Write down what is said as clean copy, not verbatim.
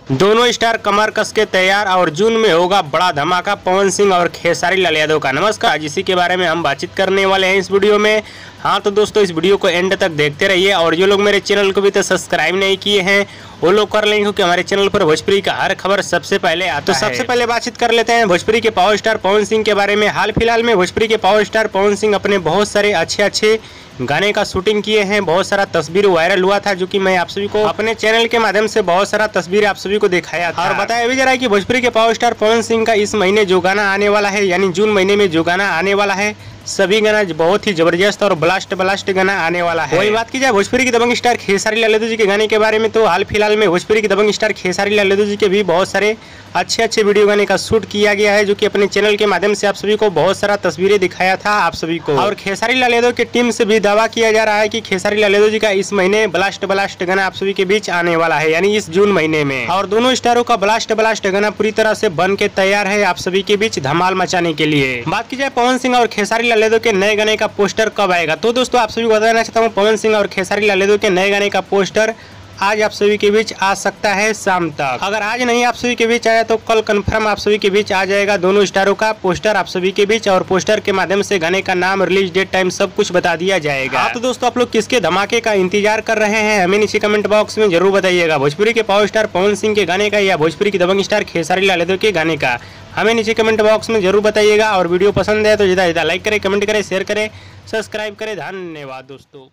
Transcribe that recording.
दोनों स्टार कमर कस के तैयार और जून में होगा बड़ा धमाका पवन सिंह और खेसारी लाल यादव का। नमस्कार, इसी के बारे में हम बातचीत करने वाले हैं इस वीडियो में। हाँ तो दोस्तों, इस वीडियो को एंड तक देखते रहिए और जो लोग मेरे चैनल को भी तो सब्सक्राइब नहीं किए हैं वो लोग कर लेंगे, क्योंकि हमारे चैनल पर भोजपुरी का हर खबर सबसे पहले आता है। तो सबसे पहले बातचीत कर लेते हैं भोजपुरी के पावर स्टार पवन सिंह के बारे में। हाल फिलहाल में भोजपुरी के पावर स्टार पवन सिंह अपने बहुत सारे अच्छे गाने का शूटिंग किए हैं। बहुत सारा तस्वीर वायरल हुआ था, जो कि मैं आप सभी को अपने चैनल के माध्यम से बहुत सारा तस्वीर आप सभी को दिखाया था। और बताया भी जा रहा है कि भोजपुरी के पावर स्टार पवन सिंह का इस महीने जो गाना आने वाला है, यानी जून महीने में जो गाना आने वाला है, सभी गाना बहुत ही जबरदस्त और ब्लास्ट गाना आने वाला है। वही बात की जाए भोजपुरी की दबंग स्टार खेसारी लाल यादव जी के गाने के बारे में, तो हाल फिलहाल में भोजपुरी की दबंग स्टार खेसारी लाल यादव जी के भी बहुत सारे अच्छे वीडियो गाने का शूट किया गया है, जो कि अपने चैनल के माध्यम से आप सभी को बहुत सारा तस्वीरें दिखाया था आप सभी को। और खेसारी लाल यादव की टीम से भी दावा किया जा रहा है कि खेसारी लाल यादव जी का इस महीने ब्लास्ट गाना आप सभी के बीच आने वाला है, यानी इस जून महीने में। और दोनों स्टारों का ब्लास्ट गाना पूरी तरह से बन के तैयार है आप सभी के बीच धमाल मचाने के लिए। बात की जाए पवन सिंह और खेसारी लाल यादव के नए गाने का पोस्टर कब आएगा, तो दोस्तों आप सभी को बताना चाहता हूँ पवन सिंह और खेसारी लाल यादव के नए गाने का पोस्टर आज आप सभी के बीच आ सकता है शाम तक। अगर आज नहीं आप सभी के बीच आया तो कल कंफर्म आप सभी के बीच आ जाएगा दोनों स्टारों का पोस्टर आप सभी के बीच, और पोस्टर के माध्यम से गाने का नाम, रिलीज डेट, टाइम सब कुछ बता दिया जाएगा। तो दोस्तों आप लोग किसके धमाके का इंतजार कर रहे हैं हमें नीचे कमेंट बॉक्स में जरूर बताइएगा। भोजपुरी के पावर स्टार पवन सिंह के गाने का या भोजपुरी की दबंग स्टार खेसारी लाल यादव के गाने का हमें नीचे कमेंट बॉक्स में जरूर बताइएगा। और वीडियो पसंद है तो ज़्यादा लाइक करें, कमेंट करें, शेयर करें, सब्सक्राइब करें। धन्यवाद दोस्तों।